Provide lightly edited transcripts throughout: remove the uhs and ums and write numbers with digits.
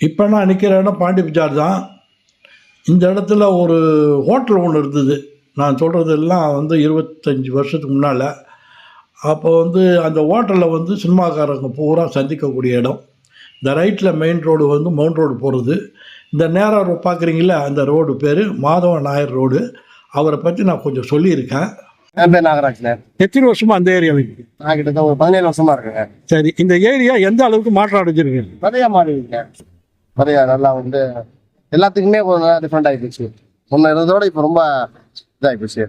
இப்போ நான் நிற்கிற இடம் பாண்டி பஜார் தான். இந்த இடத்துல ஒரு ஹோட்டல் ஒன்று இருந்தது. நான் சொல்கிறதெல்லாம் 25 வருஷத்துக்கு முன்னால். அப்போ அந்த ஹோட்டலில் சினிமாக்காரங்க பூரா சந்திக்கக்கூடிய இடம். இந்த ரைட்டில் மெயின் ரோடு மவுண்ட் ரோடு போகிறது. இந்த நேராக பார்க்குறீங்களா, அந்த ரோடு பேர் மாதவ நாயர் ரோடு. அவரை பற்றி நான் கொஞ்சம் சொல்லியிருக்கேன். என் பேர் நாகராஜ் சார். எத்தனை வருஷமா அந்த ஏரியாவுக்கு? நான் கிட்டத்தட்ட ஒரு 17 வருஷமா இருக்குங்க. சரி, இந்த ஏரியா எந்த அளவுக்கு மாற்றம் அடைஞ்சிருக்கு? நிறைய மாறி இருக்குங்க. நிறைய நல்லா எல்லாத்துக்குமே ஒரு டிஃப்ரெண்ட் ஆகிப்போச்சு. முன்ன இருந்ததோட இப்போ ரொம்ப இதாகிப்போச்சு.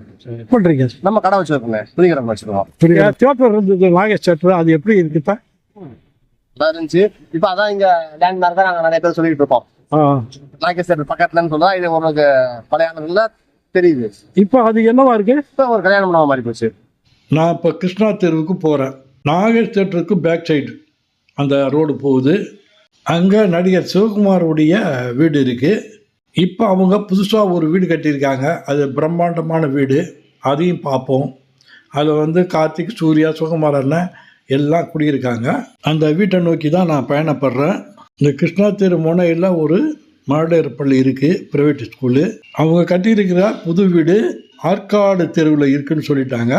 பண்றீங்க? நம்ம கடை வச்சிருக்கோங்க, துணிக்கடை வச்சிருக்கோம். தியேட்டர் இருந்தது நாகேஷ் தியேட்டர், அது எப்படி இருக்கு இப்போ? அதான் இருந்துச்சு. இப்போ அதான் இங்க லேண்ட்மார்க் தான் நாங்கள் நிறைய பேர் சொல்லிட்டு இருப்போம். நாகேஷ் தியேட்டர் பக்கத்துலன்னு சொன்னா இது உங்களுக்கு பழைய தெரியுது. இப்போ அது என்னவா இருக்கு? இப்போ ஒரு கல்யாணம் பண்ண மாதிரி போச்சு. நான் இப்போ கிருஷ்ணா தெருவுக்கு போகிறேன். நாகேஷ் தியேட்டருக்கு பேக் சைடு அந்த ரோடு போகுது. அங்கே நடிகர் சிவகுமாருடைய வீடு இருக்குது. இப்போ அவங்க புதுசாக ஒரு வீடு கட்டியிருக்காங்க. அது பிரம்மாண்டமான வீடு. அதையும் பார்ப்போம். அதில் கார்த்திக், சூர்யா, சுகுமார் அண்ணன் எல்லாம் குடியிருக்காங்க. அந்த வீட்டை நோக்கி தான் நான் பயணப்படுறேன். இந்த கிருஷ்ணா தெரு முனையில் ஒரு மழலையர் பள்ளி இருக்குது, ப்ரைவேட் ஸ்கூலு. அவங்க கட்டியிருக்கிற புது வீடு ஆற்காடு தெருவில் இருக்குதுன்னு சொல்லிட்டாங்க.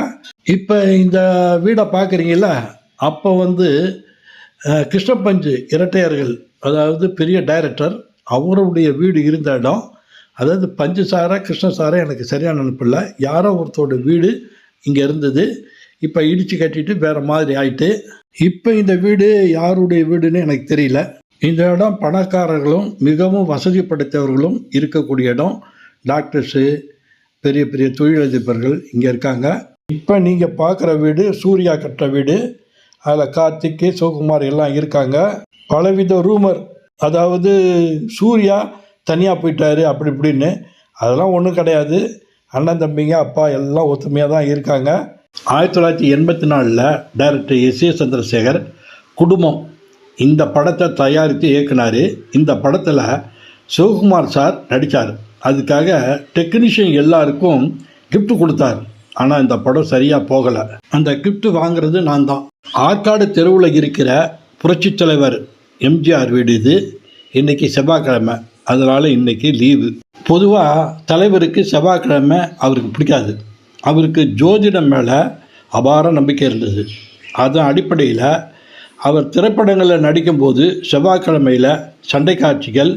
இப்போ இந்த வீடை பார்க்குறீங்களா, அப்போ கிருஷ்ணப்பஞ்சு இரட்டையர்கள், அதாவது பெரிய டைரக்டர், அவருடைய வீடு இருந்த இடம். அதாவது பஞ்சு சாரா கிருஷ்ண சாரா எனக்கு சரியான நினைப்பில்லை, யாரோ ஒருத்தரோட வீடு இங்கே இருந்தது. இப்போ இடித்து கட்டிட்டு வேறு மாதிரி ஆயிட்டு. இப்போ இந்த வீடு யாருடைய வீடுன்னு எனக்கு தெரியல. இந்த இடம் பணக்காரர்களும் மிகவும் வசதி படைத்தவர்களும் இருக்கக்கூடிய இடம். டாக்டர்ஸு, பெரிய பெரிய தொழிலதிபர்கள் இங்கே இருக்காங்க. இப்போ நீங்கள் பார்க்குற வீடு சூர்யா கட்டுற வீடு. அதில் கார்த்திக், சிவகுமார் எல்லாம் இருக்காங்க. பலவித ரூமர், அதாவது சூர்யா தனியாக போயிட்டாரு அப்படி இப்படின்னு. அதெல்லாம் ஒன்றும் கிடையாது. அண்ணன் தம்பிங்க அப்பா எல்லாம் ஒத்துமையாக தான் இருக்காங்க. 1984 டைரக்டர் எஸ்.ஏ. சந்திரசேகர் குடும்பம் இந்த படத்தை தயாரித்து இயக்குனார். இந்த படத்தில் சிவகுமார் சார் நடித்தார். அதுக்காக டெக்னீஷியன் எல்லாருக்கும் கிஃப்ட் கொடுத்தார். ஆனால் இந்த படம் சரியாக போகலை. அந்த கிஃப்ட் வாங்குறது நான் தான். ஆற்காடு தெருவில் இருக்கிற புரட்சி தலைவர் எம்ஜிஆர் வீடு இது. இன்றைக்கி செவ்வாய்க்கிழமை, அதனால் இன்றைக்கி லீவு. பொதுவாக தலைவருக்கு செவ்வாய்க்கிழமை அவருக்கு பிடிக்காது. அவருக்கு ஜோதிடம் மேலே அபார நம்பிக்கை இருந்தது. அதன் அடிப்படையில் அவர் திரைப்படங்களில் நடிக்கும்போது செவ்வாய்க்கிழமையில் சண்டை காட்சிகள்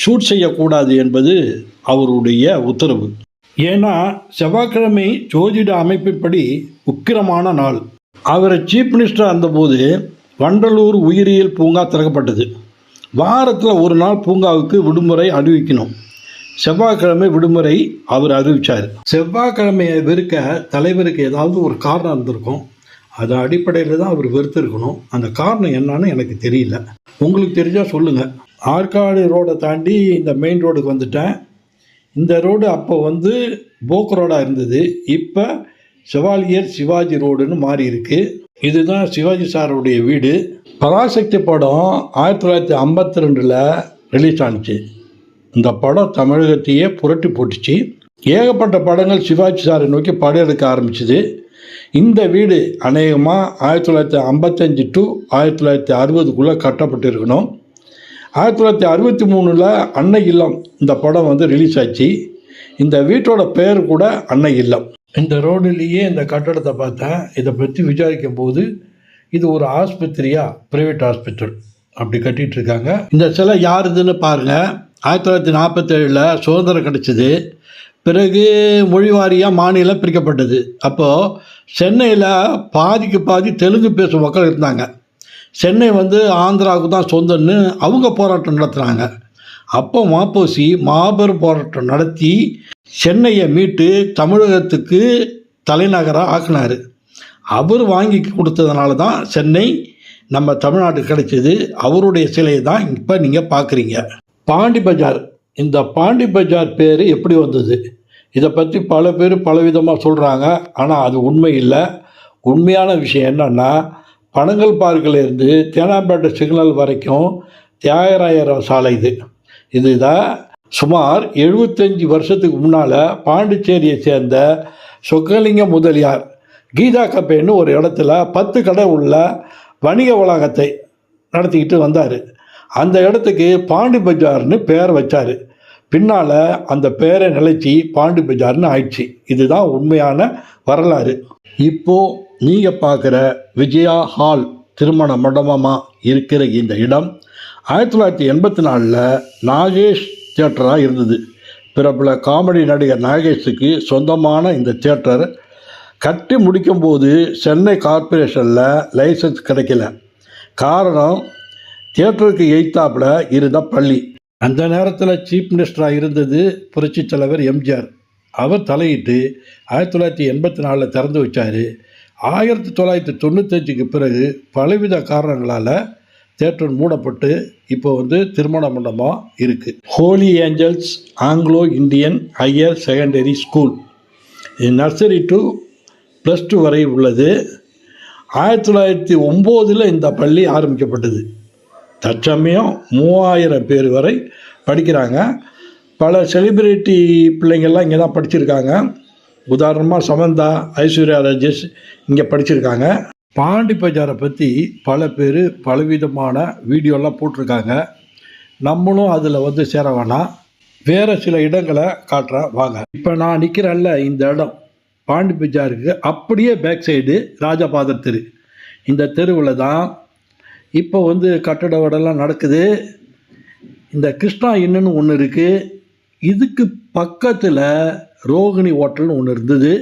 ஷூட் செய்யக்கூடாது என்பது அவருடைய உத்தரவு. ஏன்னா செவ்வாய்க்கிழமை ஜோதிட அமைப்பின்படி உக்கிரமான நாள். அவர் சீஃப் மினிஸ்டராக இருந்தபோது வண்டலூர் உயிரியல் பூங்கா திறக்கப்பட்டது. வாரத்தில் ஒரு நாள் பூங்காவுக்கு விடுமுறை அறிவிக்கணும். செவ்வாய்க்கிழமை விடுமுறை அவர் அறிவித்தார். செவ்வாய்க்கிழமையை வெறுக்க தலைவருக்கு ஏதாவது ஒரு காரணம் இருந்திருக்கும். அது அடிப்படையில் தான் அவர் வெறுத்திருக்கணும். அந்த காரணம் என்னன்னு எனக்கு தெரியல. உங்களுக்கு தெரிஞ்சால் சொல்லுங்கள். ஆற்காடு ரோடை தாண்டி இந்த மெயின் ரோடுக்கு வந்துட்டேன். இந்த ரோடு அப்போ போக்கு ரோடாக இருந்தது. இப்போ செவாலியர் சிவாஜி ரோடுன்னு மாறி இருக்கு. இதுதான் சிவாஜி சாருடைய வீடு. பராசக்தி படம் 1952 ரிலீஸ் ஆனிச்சு. இந்த படம் தமிழகத்தையே புரட்டி போட்டுச்சு. ஏகப்பட்ட படங்கள் சிவாஜி சாரை நோக்கி படையெடுக்க ஆரம்பிச்சுது. இந்த வீடு அநேகமாக 1955 to 1960 கட்டப்பட்டிருக்கணும். 1963 அன்னை இல்லம் இந்த படம் ரிலீஸ் ஆச்சு. இந்த வீட்டோட பேர் கூட அன்னை இல்லம். இந்த ரோடுலேயே இந்த கட்டடத்தை பார்த்தேன். இதை பற்றி விசாரிக்கும் போது இது ஒரு ஆஸ்பத்திரியா, ப்ரைவேட் ஹாஸ்பிட்டல் அப்படி கட்டிகிட்டு இருக்காங்க. இந்த சிலை யாருதுன்னு பாருங்கள். 1947 சுதந்திரம் கிடைச்சிது. பிறகு மொழிவாரியாக மாநிலம் பிரிக்கப்பட்டது. அப்போது சென்னையில் பாதிக்கு பாதி தெலுங்கு பேசும் மக்கள் இருந்தாங்க. சென்னை ஆந்திராவுக்கு தான் சொந்தம்னு அவங்க போராட்டம் நடத்துனாங்க. அப்போ மாப்போசி மாபெரும் போராட்டம் நடத்தி சென்னையை மீட்டு தமிழகத்துக்கு தலைநகராக ஆக்கினார். அவர் வாங்கி கொடுத்ததுனால தான் சென்னை நம்ம தமிழ்நாடு கிடைச்சது. அவருடைய சிலையை தான் இப்போ நீங்கள் பார்க்குறீங்க. பாண்டி பஜார், இந்த பாண்டி பஜார் பேர் எப்படி வந்தது? இதை பற்றி பல பேர் பலவிதமாக சொல்கிறாங்க. ஆனால் அது உண்மை இல்லை. உண்மையான விஷயம் என்னென்னா, பனங்கல் பார்க்கிலேருந்து தேனாம்பேட்டை சிக்னல் வரைக்கும் தியாகராயர் சாலை இதுதான். சுமார் 75 வருஷத்துக்கு முன்னால் பாண்டிச்சேரியை சேர்ந்த சொக்கலிங்க முதலியார் கீதா கப்பேன்னு ஒரு இடத்துல 10 கடை உள்ள வணிக வளாகத்தை நடத்திக்கிட்டு வந்தார். அந்த இடத்துக்கு பாண்டி பஜார்னு பேர் வச்சார். பின்னால் அந்த பேரை நிலைச்சி பாண்டி பஜார்னு ஆயிடுச்சு. இதுதான் உண்மையான வரலாறு. இப்போது நீங்கள் பார்க்குற விஜயா ஹால் திருமண மண்டபமாக இருக்கிற இந்த இடம் 1984 நாகேஷ் தியேட்டராக இருந்தது. பிரபல காமெடி நடிகர் நாகேஷுக்கு சொந்தமான இந்த தியேட்டர் கட்டி முடிக்கும்போது சென்னை கார்ப்பரேஷனில் லைசன்ஸ் கிடைக்கல. காரணம், தியேட்டருக்கு எய்த்தாப்பில் இருந்த பள்ளி. அந்த நேரத்தில் சீஃப் மினிஸ்டராக இருந்தது புரட்சித் தலைவர் எம்ஜிஆர். அவர் தலையிட்டு 1984 திறந்து வச்சார். 1995க்கு பிறகு பலவித காரணங்களால் தியேட்டர் மூடப்பட்டு இப்போ திருமண மண்டபமாக இருக்குது. Holy Angels Anglo Indian Higher Secondary School nursery to +2 வரை உள்ளது. 1909 இந்த பள்ளி ஆரம்பிக்கப்பட்டது. தற்சமயம் 3000 பேர் வரை படிக்கிறாங்க. பல செலிபிரிட்டி பிள்ளைங்கள்லாம் இங்கே தான் படிச்சிருக்காங்க. உதாரணமாக சமந்தா, ஐஸ்வர்யா ராஜேஷ் இங்கே படிச்சிருக்காங்க. பாண்டி பஜாரை பற்றி பல பேர் பலவிதமான வீடியோலாம் போட்டிருக்காங்க. நம்மளும் அதில் சேர வேணாம். வேறு சில இடங்களை காட்டுறேன் வாங்க. இப்போ நான் நிற்கிறேன்ல, இந்த இடம் பாண்டி பஜாருக்கு அப்படியே பேக் சைடு ராஜபாதர் தெரு. இந்த தெருவில் தான் இப்போ கட்டட வேலைலாம் நடக்குது. இந்த கிருஷ்ணா இன்னுன்னு ஒன்று இருக்குது. இதுக்கு பக்கத்தில் ரோகிணி ஹோட்டல்னு ஒன்று இருந்தது.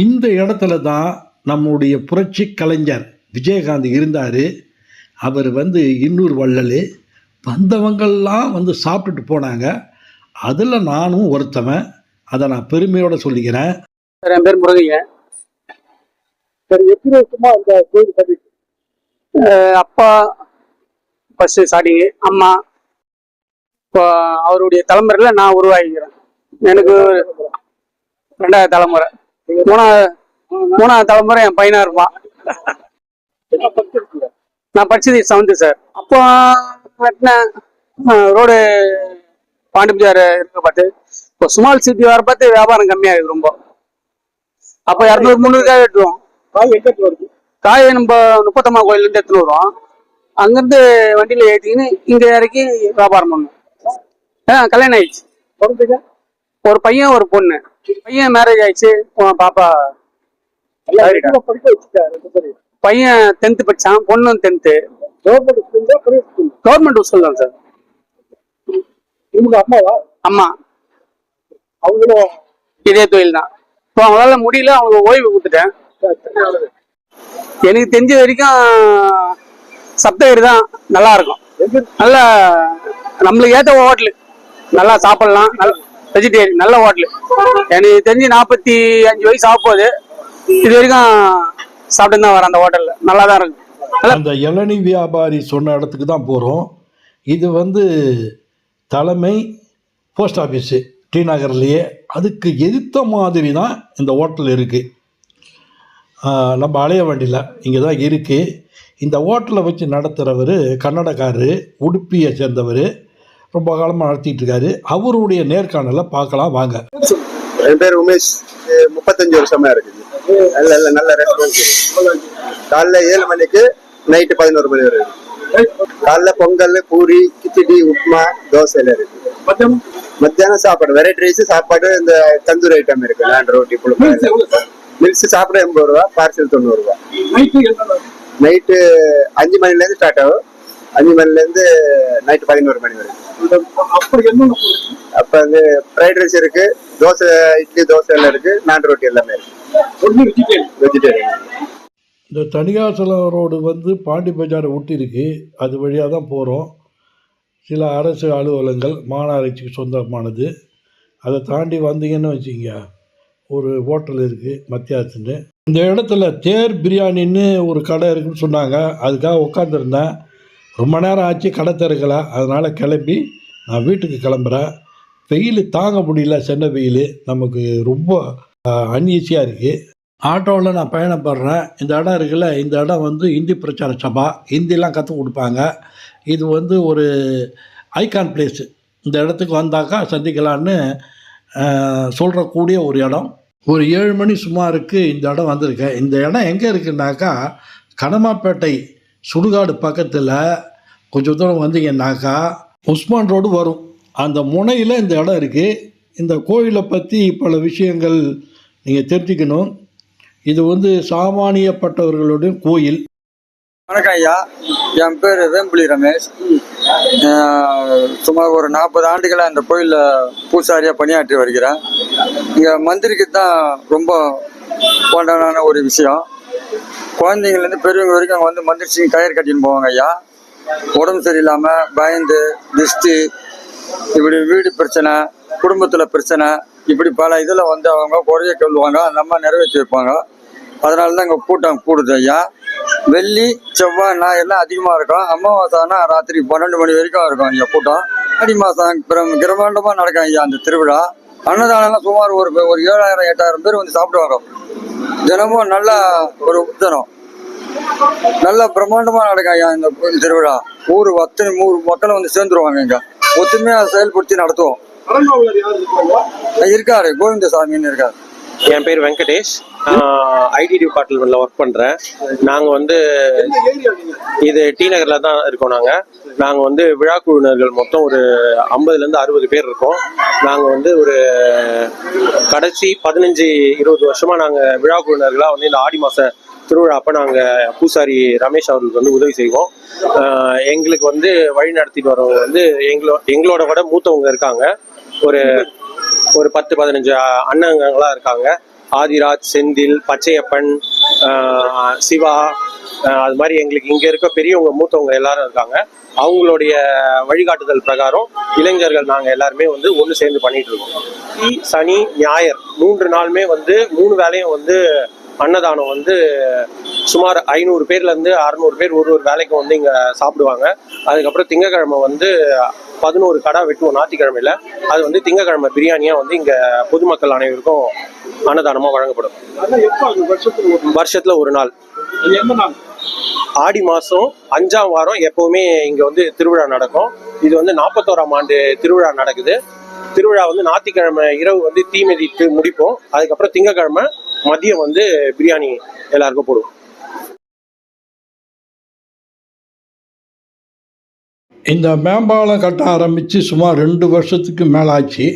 இந்த இடத்துல தான் நம்முடைய புரட்சி கலைஞர் விஜயகாந்த் இருந்தார். அவர் இன்னூர் வள்ளல். வந்தவங்கள்லாம் சாப்பிட்டுட்டு போனாங்க. அதில் நானும் ஒருத்தவன். அதை நான் பெருமையோடு சொல்லிக்கிறேன். என் பேர் முருகையா. சரி, எத்தனை வருஷமா அந்த கோயில் கட்டிட்டு? அப்பா ஃபர்ஸ்ட் ஸ்டார்டிங்கு, அம்மா, இப்போ அவருடைய தலைமுறையில் நான் உருவாகிக்கிறேன். எனக்கு 2வது தலைமுறை, 3வது தலைமுறை என் பையனா இருப்பான். நான் படிச்சது 7th சார். அப்போ வெட்டின ரோடு பாண்டி பஜார் இருக்க பார்த்து இப்போ ஸ்மால் சிட்டி வர பார்த்து வியாபாரம் கம்மியாகுது ரொம்ப. அப்போ 200-300 காய் வெட்டுவோம். காய் நம்ம 39 கோயிலேருந்து எடுத்துன்னு வருவோம். அங்கேருந்து வண்டியில் ஏற்றிக்கின்னு இங்கே இறக்கி வியாபாரம் பண்ணுவோம். கல்யாணம் ஆயிடுச்சு. ஒரு பையன் ஒரு பொண்ணு. பையன் மேரேஜ் ஆயிடுச்சு. பாப்பா பையன் 10th படிச்சான், பொண்ணும் 10th. கவர்மெண்ட் ஸ்கூல் தான் சார். அம்மா அவங்களும் இதே தொழில் தான். இப்போ அவங்களால முடியல, அவங்க ஓய்வு கொடுத்துட்டேன். எனக்கு தெரிஞ்ச வரைக்கும் சப்தகிரி தான் நல்லா இருக்கும். நல்லா நம்மளுக்கு ஏற்ற ஹோட்டலு, நல்லா சாப்பிடலாம். நல்ல வெஜிடேரியன் நல்ல ஹோட்டலு. எனக்கு தெரிஞ்சு 45 வயசு ஆகும்போது இது வரைக்கும் சாப்பிட்டு தான் வரேன். அந்த ஹோட்டலில் நல்லா தான் இருக்கு. அந்த இளநீ வியாபாரி சொன்ன இடத்துக்கு தான் போகிறோம். இது தலைமை போஸ்ட் ஆஃபீஸு டி நகர்லேயே. அதுக்கு எதிர்த்த மாதிரி தான் இந்த ஹோட்டல் இருக்குது. நம்ம அலைய வண்டியில் இங்கே தான் இருக்குது. இந்த ஹோட்டலை வச்சு நடத்துகிறவர் கன்னடக்காரரு, உடுப்பியை சேர்ந்தவர். ரொம்ப காலமாக நடத்திட்டு இருக்காரு. அவருடைய நேர்காணலை பார்க்கலாம் வாங்க. என் பேர் உமேஷ். 35 வருஷமா இருக்குது. நல்ல ரெஸ்டாரண்ட். காலைல 7 மணிக்கு நைட்டு 11 மணி வரை. காலைல பொங்கல், பூரி, கிச்சடி, உப்புமா, தோசை எல்லாம் இருக்கு. மத்தியானம் சாப்பாடு வெரைட்டி ரைஸ் சாப்பாடு. இந்த தந்தூரி ஐட்டம் இருக்கு. லேண்ட் ரோட்டி, புழுப்பா, மில்ஸ் சாப்பிட 80 ரூபா, பார்சல் 90 ரூபா. நைட்டு 5 மணிலேருந்து ஸ்டார்ட் ஆகும். 5 மணிலேருந்து நைட்டு 11 மணி வரை. அப்ப ஃப்ரைட் ரைஸ் இருக்கு, தோசை, இட்லி, தோசை எல்லாம் இருக்கு, நான் ரோட்டி எல்லாமே இருக்கு. வெஜிடேரியன். இந்த தனிகாசலம் ரோடு பாண்டி பஜாரை ஒட்டி இருக்கு. அது வழியாக தான் போகிறோம். சில அரசு அலுவலகங்கள் மாநகராட்சிக்கு சொந்தமானது. அதை தாண்டி வந்தீங்கன்னு வச்சுக்கிங்க, ஒரு ஹோட்டல் இருக்குது மத்தியாசன்னு. இந்த இடத்துல தேர் பிரியாணின்னு ஒரு கடை இருக்குன்னு சொன்னாங்க. அதுக்காக உட்காந்துருந்தேன். ரொம்ப நேரம் ஆச்சு, கடை திறக்கலை. அதனால் கிளம்பி நான் வீட்டுக்கு கிளம்புறேன். வெயில் தாங்க முடியல. சென்னை வெயில் நமக்கு ரொம்ப அன்ஈஸியாக இருக்குது. ஆட்டோவில் நான் பயணப்படுறேன். இந்த இடம் இருக்குல்ல, இந்த இடம் இந்தி பிரச்சார சபா. ஹிந்திலாம் கற்றுக் கொடுப்பாங்க. இது ஒரு ஐகான் பிளேஸு. இந்த இடத்துக்கு வந்தாக்கா சந்திக்கலான்னு சொல்கிறக்கூடிய ஒரு இடம். ஒரு 7 மணி சுமாருக்கு இந்த இடம் வந்திருக்கேன். இந்த இடம் எங்கே இருக்குன்னாக்கா, கனமாப்பேட்டை சுடுகாடு பக்கத்தில் கொஞ்சம் தூரம் வந்தீங்கன்னாக்கா உஸ்மான் ரோடு வரும். அந்த முனையில் இந்த இடம் இருக்குது. இந்த கோயிலை பற்றி பல விஷயங்கள் நீங்கள் தெரிஞ்சுக்கணும். இது வந்து சாமானியப்பட்டவர்களுடைய கோயில். வணக்கம் ஐயா, என் பேர் வேம்புலி ரமேஷ். சுமார் ஒரு 40 ஆண்டுகளாக இந்த கோயிலில் பூசாரியாக பணியாற்றி வருகிறேன். இங்கே மந்திரிக்கு தான் ரொம்ப போண்டான ஒரு விஷயம். குழந்தைங்கள்லேருந்து பெரியவங்க வரைக்கும் அங்கே வந்து மந்திரிச்சு கயிறு கட்டின்னு போவாங்க ஐயா. உடம்பு சரியில்லாமல் பயந்து திருஷ்டி, இப்படி வீடு பிரச்சனை, குடும்பத்தில் பிரச்சனை, இப்படி பல இதில் வந்து அவங்க குறைய சொல்லுவாங்க. அந்த அம்மா நிறைவேற்றி வைப்பாங்க. அதனால தான் இங்கே கூட்டம் கூடுது ஐயா. வெள்ளி, செவ்வாய், ஞாயிறு எல்லாம் அதிகமாக இருக்கும். அமாவாசைனா ராத்திரி 12 மணி வரைக்கும் இருக்கும் இங்கே கூட்டம். ஆடி மாதம் பிரம்மாண்டமாக நடக்கும் ஐயா அந்த திருவிழா. அன்னதானம்லாம் சுமார் ஒரு 7,000-8,000 பேர் வந்து சாப்பிடுவாங்க. தினமும் நல்ல ஒரு உத்தரம் நல்ல பிரம்மாண்டமாக நடக்கும் ஐயா இந்த திருவிழா. ஊர் அத்தனை 3 மக்களும் வந்து சேர்ந்துருவாங்க. இங்கே ஒத்துமையாக செயல்படுத்தி நடத்துவோம். இருக்காரு கோவிந்தசாமின்னு இருக்காரு. என் பேர் வெங்கடேஷ். ஐடி டிபார்ட்மெண்ட்டில் ஒர்க் பண்ணுறேன். நாங்கள் வந்து இது டி நகரில் தான் இருக்கோம். நாங்கள் வந்து விழா குழுவினர்கள் மொத்தம் ஒரு 50-60 பேர் இருக்கோம். நாங்கள் வந்து ஒரு கடைசி 15-20 வருஷமாக நாங்கள் விழா குழுவினர்களாக வந்து இந்த ஆடி மாத திருவிழா அப்போ நாங்கள் பூசாரி ரமேஷ் அவர்களுக்கு வந்து உதவி செய்வோம். எங்களுக்கு வந்து வழி நடத்திட்டு வரவங்க வந்து எங்களோட விட மூத்தவங்க இருக்காங்க. ஒரு 10-15 அண்ணங்களாக இருக்காங்க. ஆதிராஜ், செந்தில், பச்சையப்பன், சிவா, அது மாதிரி எங்களுக்கு இங்கே இருக்க பெரியவங்க மூத்தவங்க எல்லாரும் இருக்காங்க. அவங்களுடைய வழிகாட்டுதல் பிரகாரம் இளைஞர்கள் நாங்கள் எல்லாருமே வந்து ஒன்று சேர்ந்து பண்ணிட்டு இருக்கோம். சனி, ஞாயிறு 3 நாளுமே வந்து 3 வேளையும் வந்து அன்னதானம் வந்து சுமார் 500 பேர்லேருந்து 600 பேர் ஒரு வேலைக்கு வந்து இங்கே சாப்பிடுவாங்க. அதுக்கப்புறம் திங்கக்கிழமை வந்து 11 கடை வெட்டுவோம் ஞாயிற்றுக்கிழமையில். அது வந்து திங்கக்கிழமை பிரியாணியாக வந்து இங்கே பொதுமக்கள் அனைவருக்கும் அன்னதானமாக வழங்கப்படும். வருஷத்தில் ஒரு நாள், ஆடி மாதம் 5ஆம் வாரம் எப்போவுமே இங்கே வந்து திருவிழா நடக்கும். இது வந்து 41ஆம் ஆண்டு திருவிழா நடக்குது. திருவிழா வந்து ஞாயிற்றுக்கிழமை இரவு வந்து தீ மிதித்து முடிப்போம். அதுக்கப்புறம் திங்கக்கிழமை மதியம் வந்து பிரியாணி எல்லாருக்கும் போடுவோம். இந்த மேம்பாலம் கட்ட ஆரம்பித்து சுமார் 2 வருஷத்துக்கு மேலே ஆச்சு.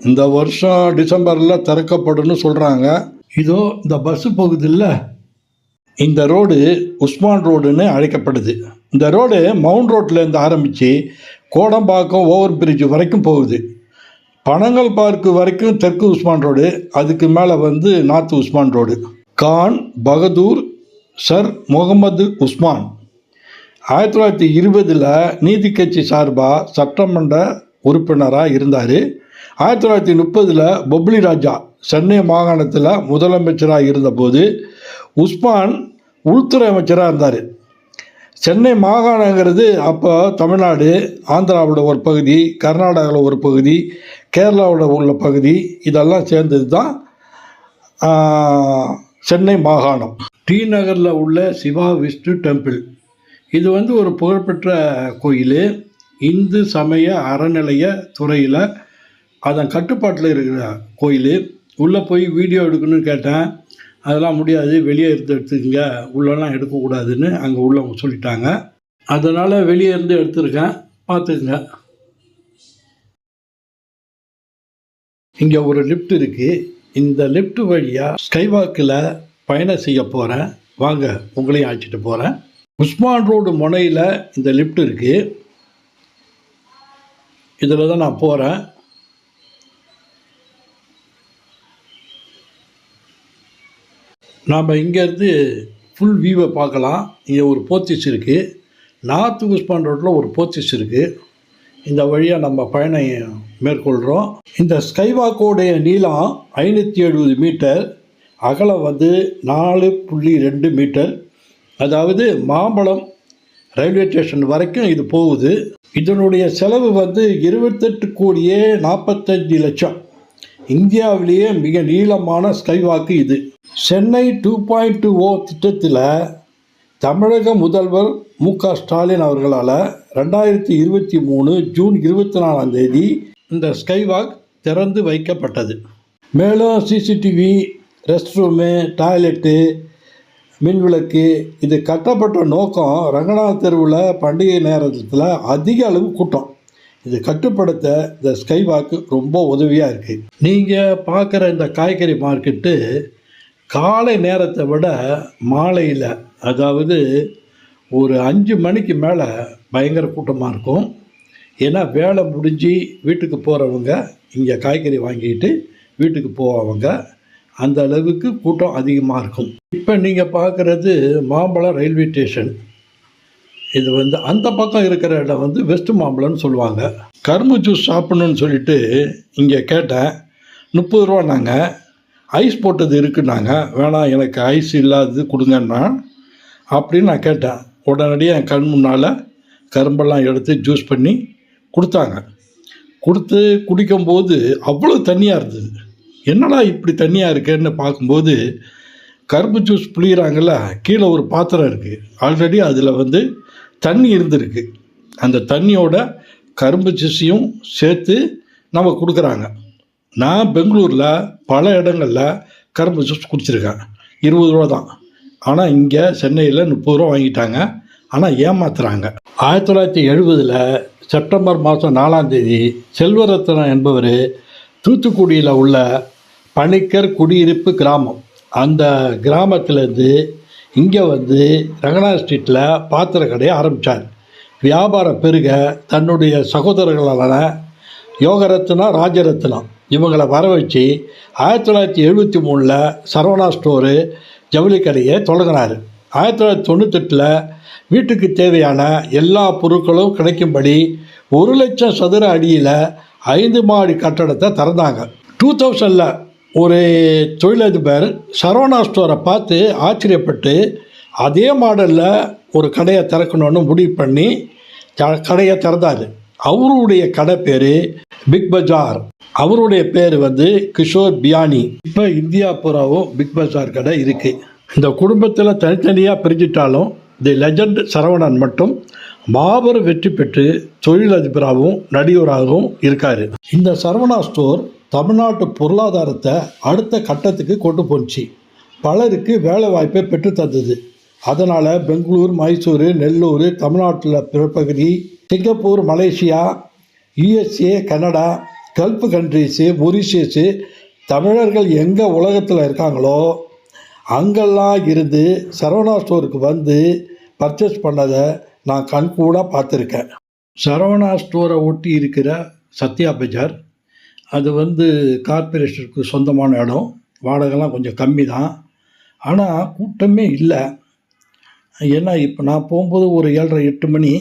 இந்த வருஷம் டிசம்பரில் திறக்கப்படும்னு சொல்கிறாங்க. இதோ இந்த பஸ்ஸு போகுது இல்லை, இந்த ரோடு உஸ்மான் ரோடுன்னு அழைக்கப்படுது. இந்த ரோடு மவுண்ட் ரோட்லேருந்து ஆரம்பித்து கோடம்பாக்கம் ஓவர் பிரிட்ஜ் வரைக்கும் போகுது. பனங்கல் பார்க்கு வரைக்கும் தெற்கு உஸ்மான் ரோடு, அதுக்கு மேலே வந்து north Usman road. Khan Bahadur sir Muhammad Usman 1920 நீதி கட்சி சார்பாக சட்டமன்ற உறுப்பினராக இருந்தார். 1930 பொப்ளி ராஜா சென்னை மாகாணத்தில் முதலமைச்சராக இருந்தபோது உஸ்மான் உள்துறை அமைச்சராக இருந்தார். சென்னை மாகாணங்கிறது அப்போ தமிழ்நாடு, ஆந்திராவோட ஒரு பகுதி, கர்நாடகாவில் ஒரு பகுதி, கேரளாவோட உள்ள பகுதி, இதெல்லாம் சேர்ந்தது தான் சென்னை மாகாணம். டி நகரில் உள்ள சிவா விஷ்ணு டெம்பிள், இது வந்து ஒரு புகழ்பெற்ற கோயில். இந்து சமய அறநிலைய துறையில் அதன் கட்டுப்பாட்டில் இருக்கிற கோயில். உள்ளே போய் வீடியோ எடுக்கணும்னு கேட்டேன். அதெல்லாம் முடியாது, வெளியே இருந்து எடுத்துக்கங்க, உள்ளெல்லாம் எடுக்கக்கூடாதுன்னு அங்கே உள்ளவங்க சொல்லிட்டாங்க. அதனால் வெளியே இருந்து எடுத்துருக்கேன், பார்த்துக்குங்க. இங்கே ஒரு லிஃப்ட் இருக்குது. இந்த லிஃப்ட் வழியாக ஸ்கைவாக்கில் பயணம் செய்ய போகிறேன். வாங்க, உங்களையும் அழைச்சிட்டு போகிறேன். உஸ்மான் ரோடு முனையில் இந்த லிஃப்ட் இருக்குது. இதில் தான் நான் போகிறேன். நாம் இங்கேருந்து ஃபுல் வியூவை பார்க்கலாம். இங்கே ஒரு போர்த்திஸ் இருக்குது. நார்த் உஸ்மான் ரோட்டில் ஒரு போர்த்திஸ் இருக்குது. இந்த வழியாக நம்ம பயணம் மேற்கொள்கிறோம். இந்த ஸ்கைவாக்கோடைய நீளம் 570 மீட்டர், அகலம் வந்து 4.2 மீட்டர். அதாவது மாம்பழம் ரயில்வே ஸ்டேஷன் வரைக்கும் இது போகுது. இதனுடைய செலவு வந்து 28,45 லட்சம். இந்தியாவிலேயே மிக நீளமான ஸ்கைவாக்கு இது. சென்னை 2.20 திட்டத்தில் தமிழக முதல்வர் மு.க. ஸ்டாலின் அவர்களால் 2023 ஜூன் 24ஆம் தேதி இந்த ஸ்கைவாக் திறந்து வைக்கப்பட்டது. மேலும் சிசிடிவி, ரெஸ்ட் ரூமு, டாய்லெட்டு, மின்விளக்கு. இது கட்டப்பட்ட நோக்கம் ரங்கநாத் தெருவில் பண்டிகை நேரத்தில் அதிக அளவு கூட்டம். இது கட்டுப்படுத்த இந்த ஸ்கை வாக்கு ரொம்ப உதவியாக இருக்குது. நீங்கள் பார்க்குற இந்த காய்கறி மார்க்கெட்டு காலை நேரத்தை விட மாலையில், அதாவது ஒரு 5 மணிக்கு மேலே பயங்கர கூட்டமாக இருக்கும். ஏன்னா வேலை முடிஞ்சு வீட்டுக்கு போகிறவங்க இங்கே காய்கறி வாங்கிட்டு வீட்டுக்கு போவாங்க. அந்த அளவுக்கு கூட்டம் அதிகமாக இருக்கும். இப்போ நீங்கள் பார்க்குறது மாம்பழம் ரயில்வே ஸ்டேஷன். இது வந்து அந்த பக்கம் இருக்கிற இடம் வந்து வெஸ்ட் மாம்பழம்னு சொல்லுவாங்க. கரும்பு ஜூஸ் சாப்பிட்ணுன்னு சொல்லிட்டு இங்கே கேட்டேன். 30 ரூபான்னாங்க. ஐஸ் போட்டது இருக்குன்னாங்க. வேணாம், எனக்கு ஐஸ் இல்லாதது கொடுங்கன்னா அப்படின்னு நான் கேட்டேன். உடனடியாக என் கண் முன்னால் கரும்பெல்லாம் எடுத்து ஜூஸ் பண்ணி கொடுத்தாங்க. கொடுத்து குடிக்கும்போது அவ்வளோ தண்ணியாக இருந்தது. என்னடா இப்படி தண்ணியாக இருக்கேன்னு பார்க்கும்போது கரும்பு ஜூஸ் புளிகிறாங்கல்ல, கீழே ஒரு பாத்திரம் இருக்குது. ஆல்ரெடி அதில் வந்து தண்ணி இருந்திருக்கு. அந்த தண்ணியோட கரும்பு ஜூஸையும் சேர்த்து நம்ம கொடுக்குறாங்க. நான் பெங்களூரில் பல இடங்களில் கரும்பு ஜூஸ் குடிச்சிருக்கேன். 20 ரூபா தான். ஆனால் இங்கே சென்னையில் 30 ரூபா வாங்கிட்டாங்க. ஆனால் ஏமாத்துறாங்க. 1970 செப்டம்பர் மாதம் 4ஆம் தேதி செல்வரத்னம் என்பவர் தூத்துக்குடியில் உள்ள பணிக்கர் குடியிருப்பு கிராமம், அந்த கிராமத்திலேருந்து இங்கே வந்து ரங்கநாத் ஸ்ட்ரீட்டில் பாத்திர கடையை ஆரம்பித்தார். வியாபாரம் பெருக தன்னுடைய சகோதரர்களான யோகரத்னம், ராஜரத்னம் இவங்களை வர வச்சு 1973 சரவணா ஸ்டோரு ஜவுளி கடையை தொடங்கினார். 1998 வீட்டுக்கு தேவையான எல்லா பொருட்களும் கிடைக்கும்படி 1 லட்சம் சதுர அடியில் 5 மாடி கட்டடத்தை திறந்தாங்க. 2000 ஒரு தொழிலதிபர் சரவணா ஸ்டோரை பார்த்து ஆச்சரியப்பட்டு அதே மாடலில் ஒரு கடையை திறக்கணும்னு முடிவு பண்ணி கடையை திறந்தார். அவருடைய கடை பேர் பிக் பஜார். அவருடைய பேர் வந்து கிஷோர் பியானி. இப்போ இந்தியா பூராவும் பிக் பஜார் கடை இருக்குது. இந்த குடும்பத்தில் தனித்தனியாக பிரிஞ்சிட்டாலும் தி லெஜண்ட் சரவணன் மட்டும் மாபெரும் வெற்றி பெற்று தொழிலதிபராகவும் நடிகராகவும் இருக்கார். இந்த சரவணா ஸ்டோர் தமிழ்நாட்டு பொருளாதாரத்தை அடுத்த கட்டத்துக்கு கொண்டு போச்சு. பலருக்கு வேலை வாய்ப்பை பெற்று தந்தது. அதனால் பெங்களூர், மைசூர், நெல்லூர், தமிழ்நாட்டில் பிறப்பகுதி, Singapore, Malaysia, USA, Canada, gulf countries, Mauritius, தமிழர்கள் எங்கே உலகத்தில் இருக்காங்களோ அங்கெல்லாம் இருந்து சரவணா ஸ்டோருக்கு வந்து பர்ச்சேஸ் பண்ணதை நான் கண்கூட பார்த்துருக்கேன். சரவணா ஸ்டோரை ஒட்டி இருக்கிற சத்யா பஜார், அது வந்து கார்பரேஷனுக்கு சொந்தமான இடம். வாடகைலாம் கொஞ்சம் கம்மி தான். ஆனால் கூட்டமே இல்லை. ஏன்னா இப்போ நான் போகும்போது ஒரு 7:30 8 மணி,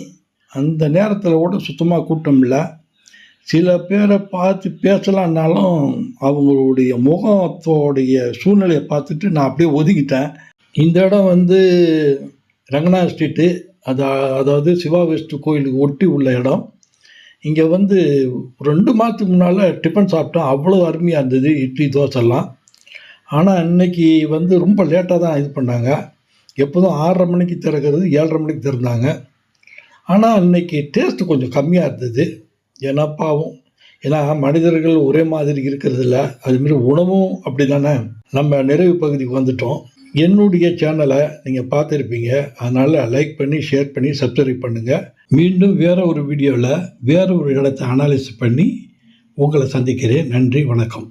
அந்த நேரத்தில் கூட சுத்தமாக கூட்டம் இல்லை. சில பேரை பார்த்து பேசலான்னாலும் அவங்களுடைய முகத்தோடைய சூழ்நிலையை பார்த்துட்டு நான் அப்படியே ஒதுங்கிட்டேன். இந்த இடம் வந்து ரங்கநாத் ஸ்ட்ரீட்டு, அதாவது சிவா வெஸ்ட் கோயிலுக்கு ஒட்டி உள்ள இடம். இங்கே வந்து 2 மாதத்துக்கு முன்னால் டிஃபன் சாப்பிட்டோம். அவ்வளோ அருமையாக இருந்தது, இட்லி தோசைலாம். ஆனால் இன்றைக்கி வந்து ரொம்ப லேட்டாக தான் இது பண்ணாங்க. எப்போதும் 6:30 மணிக்கு திறக்கிறது 7:30 மணிக்கு திறந்தாங்க. ஆனால் இன்றைக்கி டேஸ்ட்டு கொஞ்சம் கம்மியாக இருந்தது. ஏன்னா பாவம், ஏன்னா மனிதர்கள் ஒரே மாதிரி இருக்கிறது இல்லை, அதுமாரி உணவும் அப்படி தானே. நம்ம நிறைவு பகுதிக்கு வந்துட்டோம். என்னுடைய சேனலை நீங்கள் பார்த்துருப்பீங்க. அதனால் லைக் பண்ணி, ஷேர் பண்ணி, சப்ஸ்கிரைப் பண்ணுங்கள். மீண்டும் வேறு ஒரு வீடியோவில் வேறு ஒரு இடத்தை அனாலிசிஸ் பண்ணி உங்களை சந்திக்கிறேன். நன்றி, வணக்கம்.